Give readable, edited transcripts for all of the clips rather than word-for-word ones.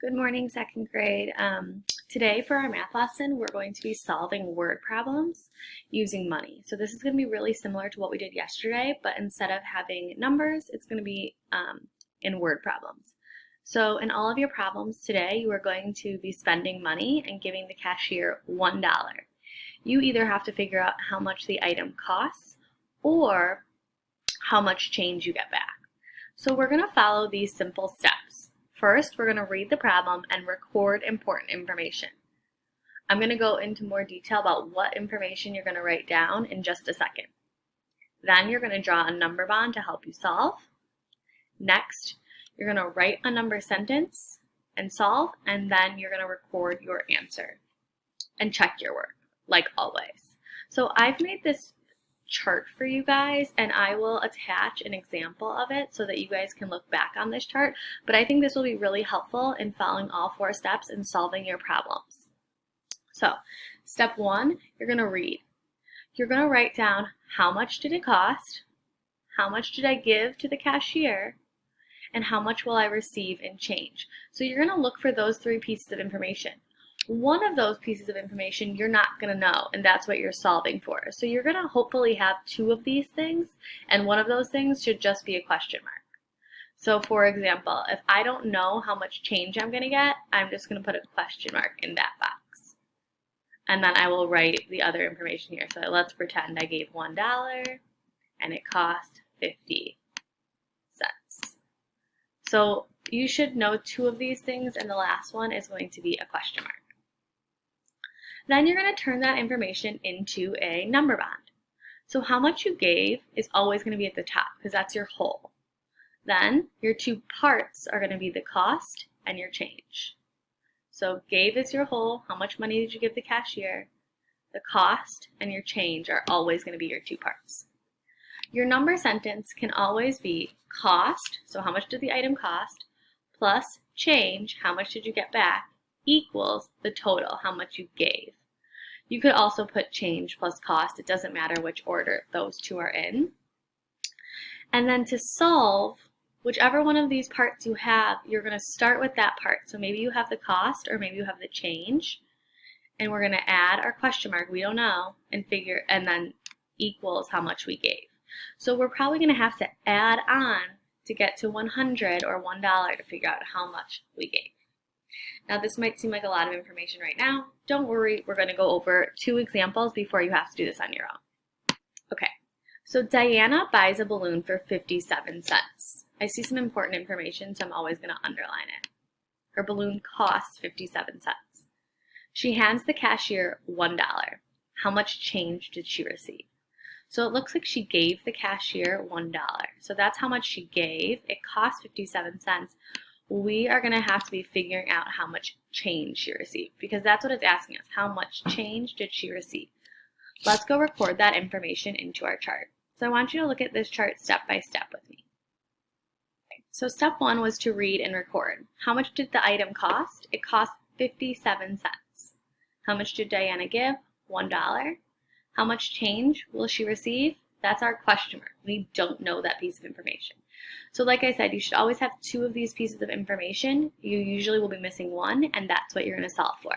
Good morning, second grade. Today for our math lesson, we're going to be solving word problems using money. So this is going to be really similar to what we did yesterday, but instead of having numbers, it's going to be in word problems. So in all of your problems today, you are going to be spending money and giving the cashier $1. You either have to figure out how much the item costs or how much change you get back. So we're going to follow these simple steps. First, we're going to read the problem and record important information. I'm going to go into more detail about what information you're going to write down in just a second. Then you're going to draw a number bond to help you solve. Next, you're going to write a number sentence and solve, and then you're going to record your answer and check your work, like always. So I've made this chart for you guys, and I will attach an example of it so that you guys can look back on this chart, but I think this will be really helpful in following all 4 steps and solving your problems. So step 1, you're going to read. You're going to write down how much did it cost, how much did I give to the cashier, and how much will I receive in change. So you're going to look for those 3 pieces of information. One of those pieces of information you're not going to know, and that's what you're solving for. So you're going to hopefully have 2 of these things, and one of those things should just be a question mark. So for example, if I don't know how much change I'm going to get, I'm just going to put a question mark in that box. And then I will write the other information here. So let's pretend I gave $1 and it cost 50 cents. So you should know 2 of these things, and the last one is going to be a question mark. Then you're going to turn that information into a number bond. So how much you gave is always going to be at the top because that's your whole. Then your 2 parts are going to be the cost and your change. So gave is your whole, how much money did you give the cashier? The cost and your change are always going to be your 2 parts. Your number sentence can always be cost, so how much did the item cost, plus change, how much did you get back, equals the total, how much you gave. You could also put change plus cost. It doesn't matter which order those 2 are in. And then to solve, whichever one of these parts you have, you're going to start with that part. So maybe you have the cost or maybe you have the change. And we're going to add our question mark, we don't know, and then equals how much we gave. So we're probably going to have to add on to get to 100 or $1 to figure out how much we gave. Now this might seem like a lot of information right now. Don't worry, we're going to go over 2 examples before you have to do this on your own. Okay, so Diana buys a balloon for 57 cents. I see some important information, so I'm always going to underline it. Her balloon costs 57 cents. She hands the cashier $1. How much change did she receive? So it looks like she gave the cashier $1. So that's how much she gave. It cost 57 cents. We are going to have to be figuring out how much change she received because that's what it's asking us. How much change did she receive? Let's go record that information into our chart. So I want you to look at this chart step by step with me. Okay, so step 1 was to read and record. How much did the item cost? It cost 57 cents. How much did Diana give? $1. How much change will she receive? That's our question mark. We don't know that piece of information. So like I said, you should always have 2 of these pieces of information. You usually will be missing 1, and that's what you're going to solve for.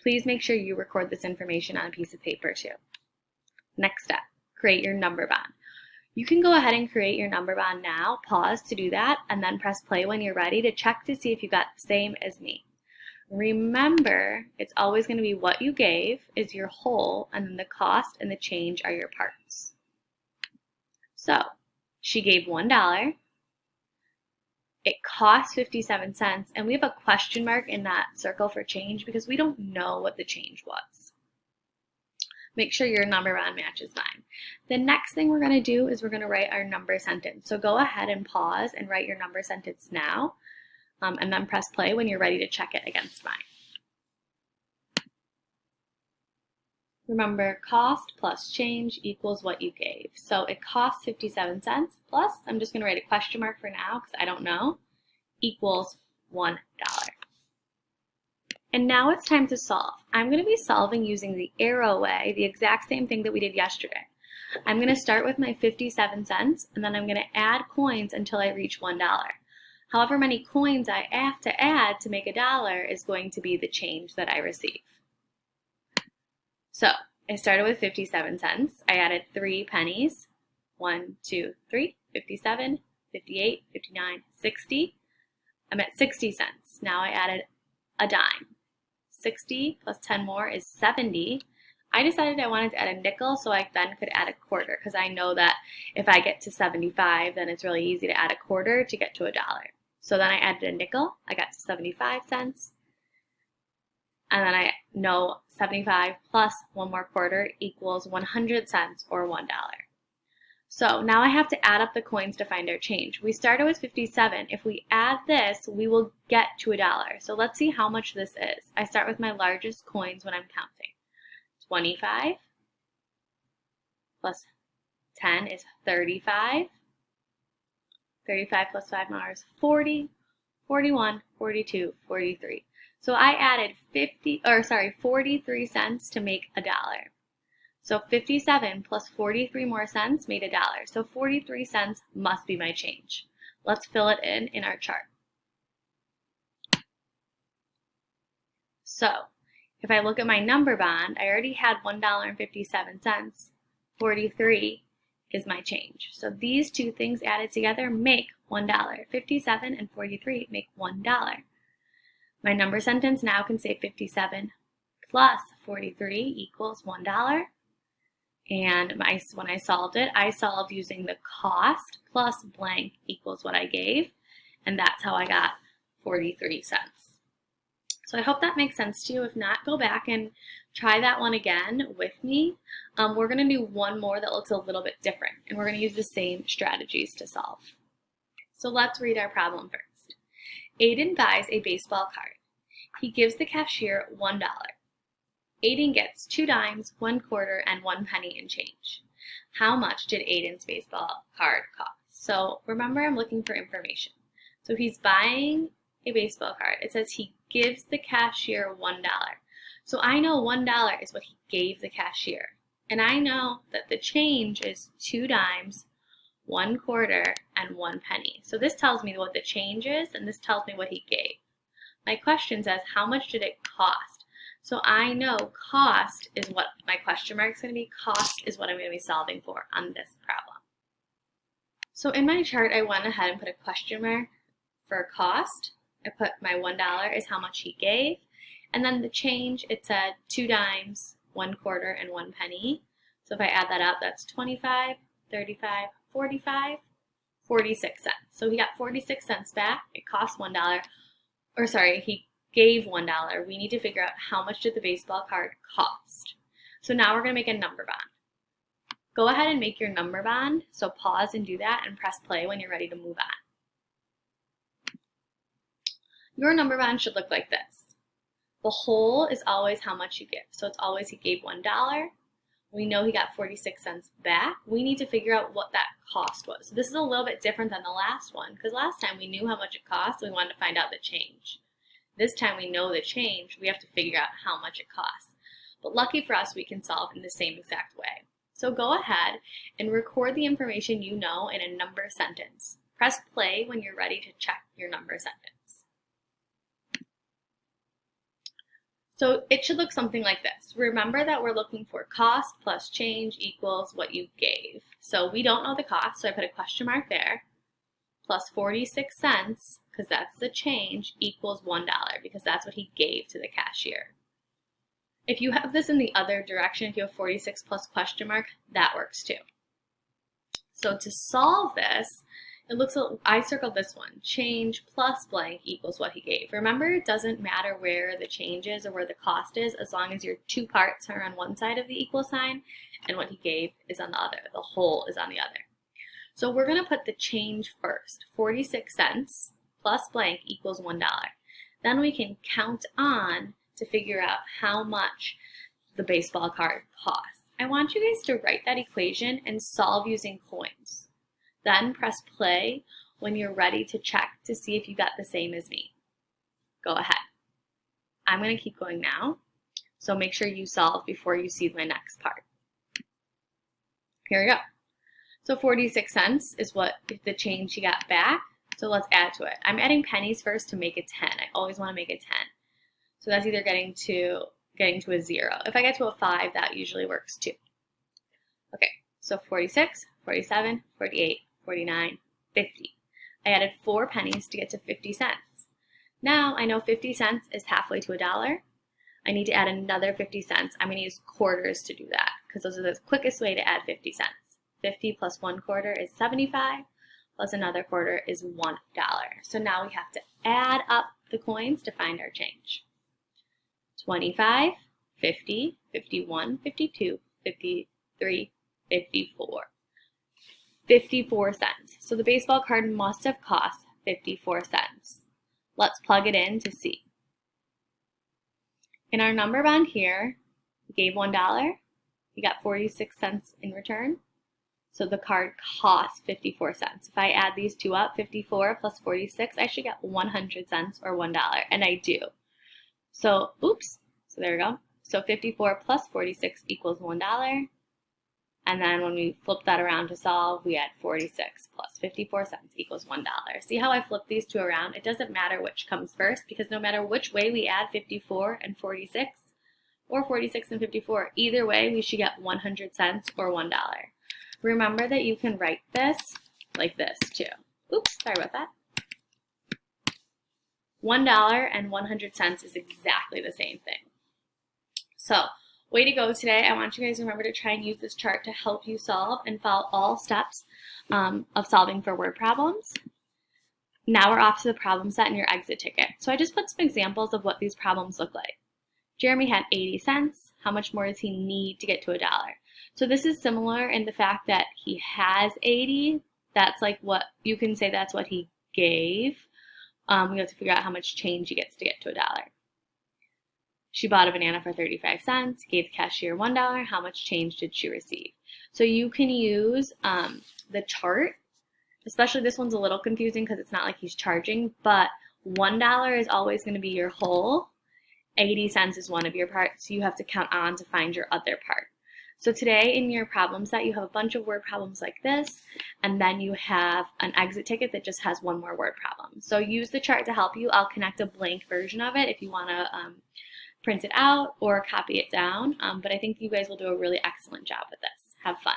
Please make sure you record this information on a piece of paper too. Next step, create your number bond. You can go ahead and create your number bond now, pause to do that, and then press play when you're ready to check to see if you got the same as me. Remember, it's always going to be what you gave is your whole, and then the cost and the change are your parts. So, she gave $1. It cost 57 cents, and we have a question mark in that circle for change because we don't know what the change was. Make sure your number bond matches mine. The next thing we're going to do is we're going to write our number sentence. So go ahead and pause and write your number sentence now. And then press play when you're ready to check it against mine. Remember, cost plus change equals what you gave. So it costs 57 cents plus, I'm just going to write a question mark for now because I don't know, equals $1. And now it's time to solve. I'm going to be solving using the arrow way, the exact same thing that we did yesterday. I'm going to start with my 57 cents, and then I'm going to add coins until I reach $1. However many coins I have to add to make $1 is going to be the change that I receive. So I started with 57 cents. I added 3 pennies. 1, 2, 3, 57, 58, 59, 60. I'm at 60 cents. Now I added a dime. 60 plus 10 more is 70. I decided I wanted to add a nickel so I then could add a quarter, because I know that if I get to 75, then it's really easy to add a quarter to get to $1. So then I added a nickel. I got to 75 cents. And then I know 75 plus 1 more quarter equals 100 cents or $1. So now I have to add up the coins to find our change. We started with 57. If we add this, we will get to $1. So let's see how much this is. I start with my largest coins when I'm counting. 25 plus 10 is 35. 35 plus 5 more is 40, 41, 42, 43. So I added 43 cents to make $1. So 57 plus 43 more cents made $1. So 43 cents must be my change. Let's fill it in our chart. So if I look at my number bond, I already had $1.57. 43 is my change. So these two things added together make $1. 57 and 43 make $1. My number sentence now can say 57 plus 43 equals $1. And when I solved it, I solved using the cost plus blank equals what I gave. And that's how I got 43 cents. So I hope that makes sense to you. If not, go back and try that one again with me. We're going to do one more that looks a little bit different. And we're going to use the same strategies to solve. So let's read our problem first. Aiden buys a baseball card. He gives the cashier $1. Aiden gets 2 dimes, 1 quarter, and 1 penny in change. How much did Aiden's baseball card cost? So remember, I'm looking for information. So he's buying a baseball card. It says he gives the cashier $1. So I know $1 is what he gave the cashier. And I know that the change is 2 dimes, 1 quarter, and 1 penny. So this tells me what the change is, and this tells me what he gave. My question says, how much did it cost? So I know cost is what my question mark is going to be. Cost is what I'm going to be solving for on this problem. So in my chart, I went ahead and put a question mark for cost. I put my $1 is how much he gave. And then the change, it said 2 dimes, 1 quarter, and 1 penny. So if I add that up, that's 25, 35, 45, 46 cents. So he got 46 cents back. It cost $1. Or sorry, he gave $1. We need to figure out how much did the baseball card cost. So now we're going to make a number bond. Go ahead and make your number bond. So pause and do that and press play when you're ready to move on. Your number bond should look like this. The whole is always how much you give. So it's always he gave $1. We know he got 46 cents back. We need to figure out what that cost was. So this is a little bit different than the last one, because last time we knew how much it cost. So we wanted to find out the change. This time we know the change, we have to figure out how much it costs. But lucky for us, we can solve in the same exact way. So go ahead and record the information you know in a number sentence. Press play when you're ready to check your number sentence. So it should look something like this. Remember that we're looking for cost plus change equals what you gave. So we don't know the cost, so I put a question mark there. Plus 46 cents, because that's the change, equals $1, because that's what he gave to the cashier. If you have this in the other direction, if you have 46 plus question mark, that works too. So to solve this, it looks, I circled this one, change plus blank equals what he gave. Remember, it doesn't matter where the change is or where the cost is, as long as your two parts are on one side of the equal sign and what he gave is on the other. The whole is on the other. So we're going to put the change first. 46 cents plus blank equals $1. Then we can count on to figure out how much the baseball card costs. I want you guys to write that equation and solve using coins. Then press play when you're ready to check to see if you got the same as me. Go ahead. I'm going to keep going now, so make sure you solve before you see my next part. Here we go. So 46 cents is what the change you got back. So let's add to it. I'm adding pennies first to make a 10. I always want to make a 10. So that's either getting to a 0. If I get to a 5, that usually works too. Okay, so 46, 47, 48, 49, 50. I added 4 pennies to get to 50 cents. Now I know 50 cents is halfway to $1. I need to add another 50 cents. I'm going to use quarters to do that because those are the quickest way to add 50 cents. 50 plus 1 quarter is 75, plus another quarter is $1. So now we have to add up the coins to find our change. 25, 50, 51, 52, 53, 54. 54 cents. So the baseball card must have cost 54 cents. Let's plug it in to see. In our number bond here, we gave $1. We got 46 cents in return. So the card cost 54 cents. If I add these two up, 54 plus 46, I should get 100 cents or $1, and I do. So, oops, so there we go. So 54 plus 46 equals $1. And then when we flip that around to solve, we add 46 plus 54 cents equals $1. See how I flip these two around? It doesn't matter which comes first because no matter which way we add 54 and 46 or 46 and 54, either way we should get 100 cents or $1. Remember that you can write this like this too. Oops, sorry about that. $1 and 100 cents is exactly the same thing. So, way to go today. I want you guys to remember to try and use this chart to help you solve and follow all steps of solving for word problems. Now we're off to the problem set and your exit ticket. So I just put some examples of what these problems look like. Jeremy had 80 cents. How much more does he need to get to $1? So this is similar in the fact that he has 80. That's like what you can say that's what he gave. We have to figure out how much change he gets to get to $1. She bought a banana for 35 cents, gave the cashier $1. How much change did she receive? So you can use the chart, especially this one's a little confusing because it's not like he's charging, but $1 is always going to be your whole. 80 cents is one of your parts, so you have to count on to find your other part. So today in your problem set, you have a bunch of word problems like this, and then you have an exit ticket that just has one more word problem. So use the chart to help you. I'll connect a blank version of it if you want to print it out or copy it down, but I think you guys will do a really excellent job with this. Have fun.